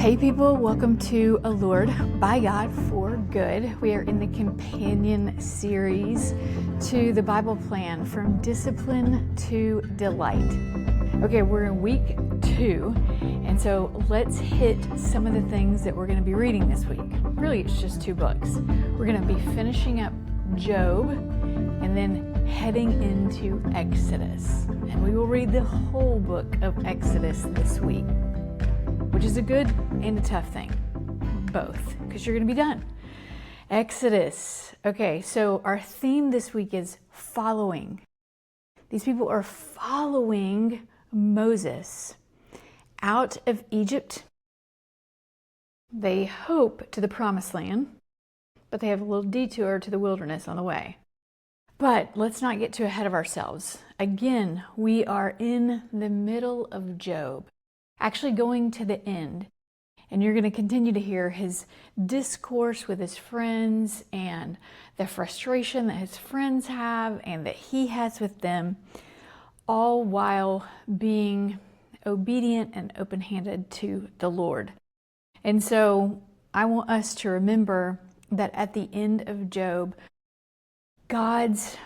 Hey people, welcome to Allured by God for Good. We are in the companion series to the Bible plan, From Discipline to Delight. Okay, we're in week 2, and so let's hit some of the things that we're going to be reading this week. Really, it's just 2 books. We're going to be finishing up Job and then heading into Exodus. And we will read the whole book of Exodus this week, which is a good and a tough thing, both, because you're going to be done. Exodus. Okay, so our theme this week is following. These people are following Moses out of Egypt. They hope to the promised land, but they have a little detour to the wilderness on the way. But let's not get too ahead of ourselves. Again, we are in the middle of Job, actually going to the end. And you're going to continue to hear his discourse with his friends and the frustration that his friends have and that he has with them, all while being obedient and open-handed to the Lord. And so I want us to remember that at the end of Job, God's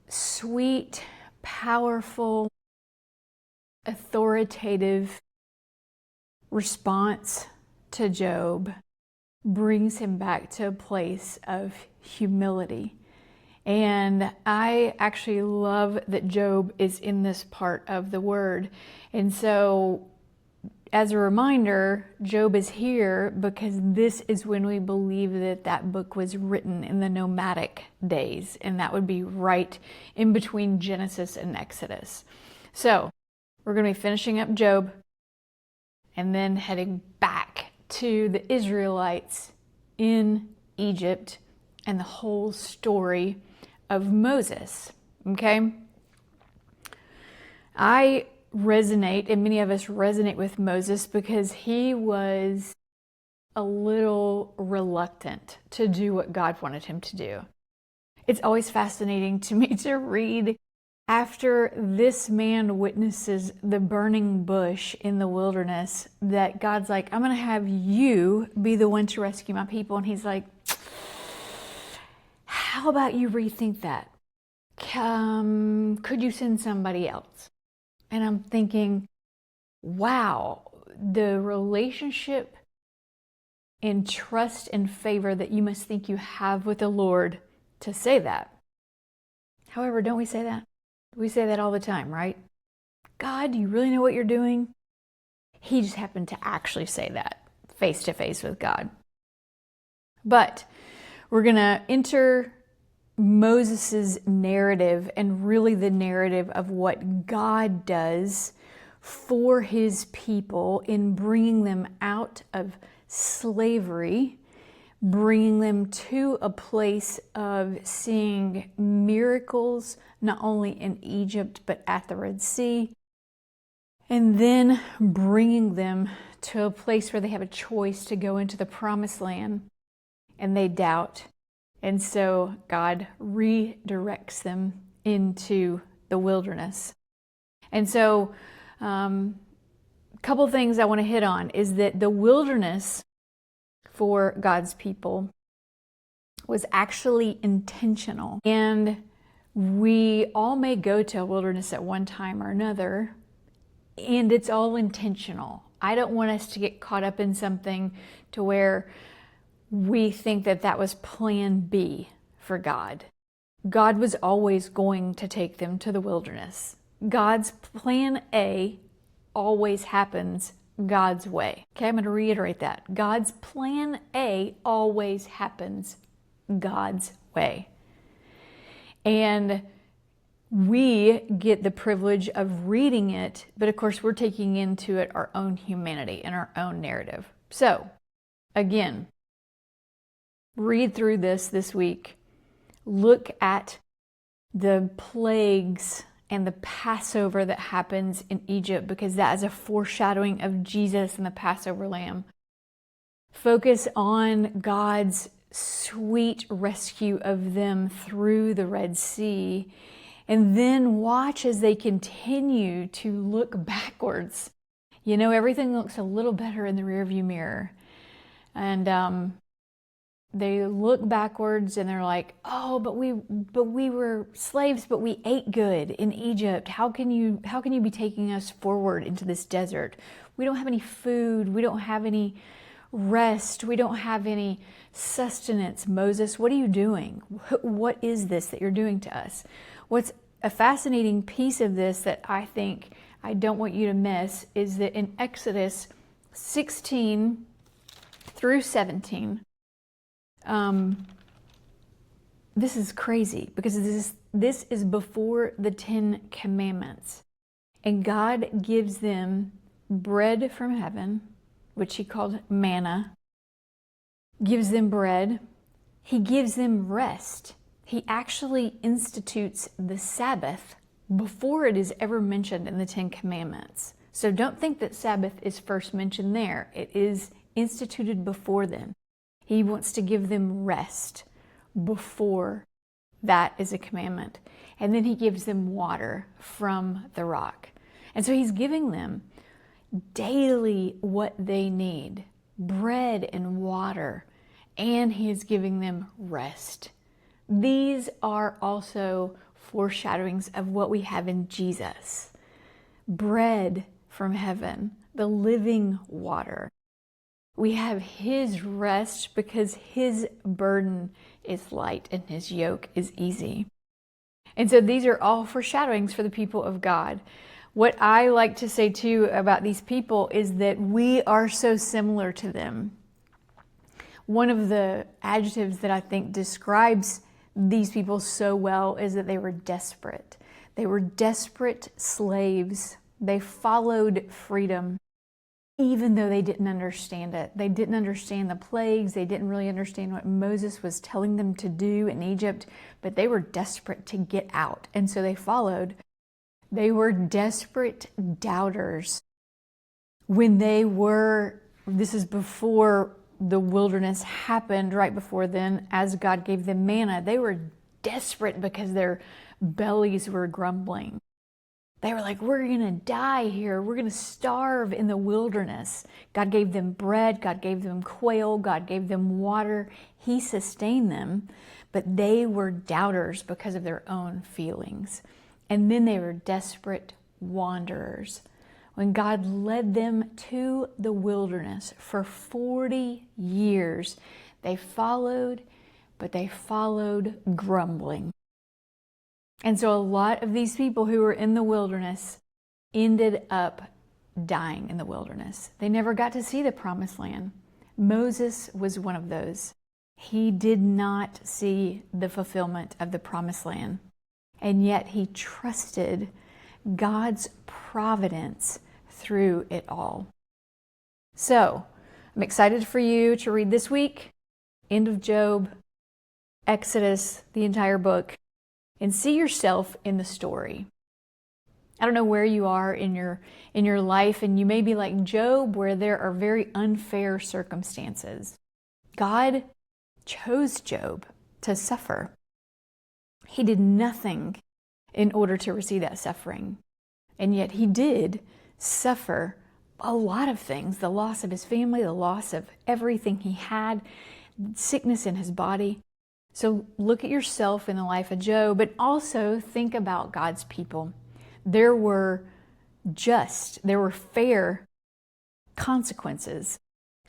sweet, powerful, authoritative response to Job brings him back to a place of humility. And I actually love that Job is in this part of the word. And so as a reminder, Job is here because this is when we believe that that book was written, in the nomadic days. And that would be right in between Genesis and Exodus. So we're going to be finishing up Job and then heading back to the Israelites in Egypt and the whole story of Moses. Okay? I resonate, and many of us resonate with Moses because he was a little reluctant to do what God wanted him to do. It's always fascinating to me to read after this man witnesses the burning bush in the wilderness, that God's like, I'm going to have you be the one to rescue my people. And he's like, how about you rethink that? Could you send somebody else? And I'm thinking, wow, the relationship and trust and favor that you must think you have with the Lord to say that. However, don't we say that? We say that all the time, right? God, do you really know what you're doing? He just happened to actually say that face to face with God. But we're going to enter Moses's narrative, and really the narrative of what God does for his people in bringing them out of slavery, bringing them to a place of seeing miracles, not only in Egypt, but at the Red Sea, and then bringing them to a place where they have a choice to go into the promised land, and they doubt. And so God redirects them into the wilderness. And so a couple things I want to hit on is that the wilderness for God's people was actually intentional. And we all may go to a wilderness at one time or another, and it's all intentional. I don't want us to get caught up in something to where we think that that was plan B for God. God was always going to take them to the wilderness. God's plan A always happens God's way. Okay, I'm going to reiterate that. God's plan A always happens God's way. And we get the privilege of reading it, but of course we're taking into it our own humanity and our own narrative. So, again, read through this week. Look at the plagues and the Passover that happens in Egypt, because that is a foreshadowing of Jesus and the Passover lamb. Focus on God's sweet rescue of them through the Red Sea, and then watch as they continue to look backwards Everything looks a little better in the rearview mirror. And they look backwards and they're like, oh, but we were slaves, but we ate good in Egypt. How can you be taking us forward into this desert? We don't have any food. We don't have any rest. We don't have any sustenance. Moses, what are you doing? What is this that you're doing to us? What's a fascinating piece of this that I think I don't want you to miss is that in Exodus 16 through 17, this is crazy because this is before the 10 Commandments. And God gives them bread from heaven, which he called manna, gives them bread. He gives them rest. He actually institutes the Sabbath before it is ever mentioned in the 10 Commandments. So don't think that Sabbath is first mentioned there. It is instituted before then. He wants to give them rest before that is a commandment. And then he gives them water from the rock. And so he's giving them daily what they need, bread and water, and he is giving them rest. These are also foreshadowings of what we have in Jesus. Bread from heaven, the living water. We have his rest because his burden is light and his yoke is easy. And so these are all foreshadowings for the people of God. What I like to say too about these people is that we are so similar to them. One of the adjectives that I think describes these people so well is that they were desperate. They were desperate slaves. They followed freedom, even though they didn't understand it. They didn't understand the plagues. They didn't really understand what Moses was telling them to do in Egypt, but they were desperate to get out. And so they followed. They were desperate doubters. When this is before the wilderness happened, right before then, as God gave them manna, they were desperate because their bellies were grumbling. They were like, we're going to die here. We're going to starve in the wilderness. God gave them bread. God gave them quail. God gave them water. He sustained them, but they were doubters because of their own feelings. And then they were desperate wanderers. When God led them to the wilderness for 40 years, they followed, but they followed grumbling. And so a lot of these people who were in the wilderness ended up dying in the wilderness. They never got to see the promised land. Moses was one of those. He did not see the fulfillment of the promised land. And yet he trusted God's providence through it all. So I'm excited for you to read this week, end of Job, Exodus, the entire book, and see yourself in the story. I don't know where you are in your life, and you may be like Job, where there are very unfair circumstances. God chose Job to suffer. He did nothing in order to receive that suffering. And yet he did suffer a lot of things, the loss of his family, the loss of everything he had, sickness in his body. So look at yourself in the life of Job, but also think about God's people. There were fair consequences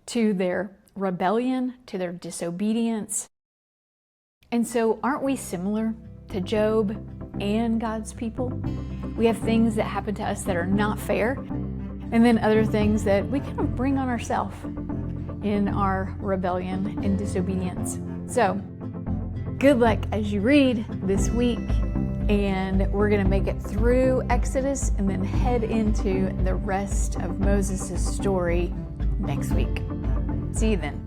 to their rebellion, to their disobedience. And so aren't we similar to Job and God's people? We have things that happen to us that are not fair, and then other things that we kind of bring on ourselves in our rebellion and disobedience. So good luck as you read this week, and we're going to make it through Exodus and then head into the rest of Moses' story next week. See you then.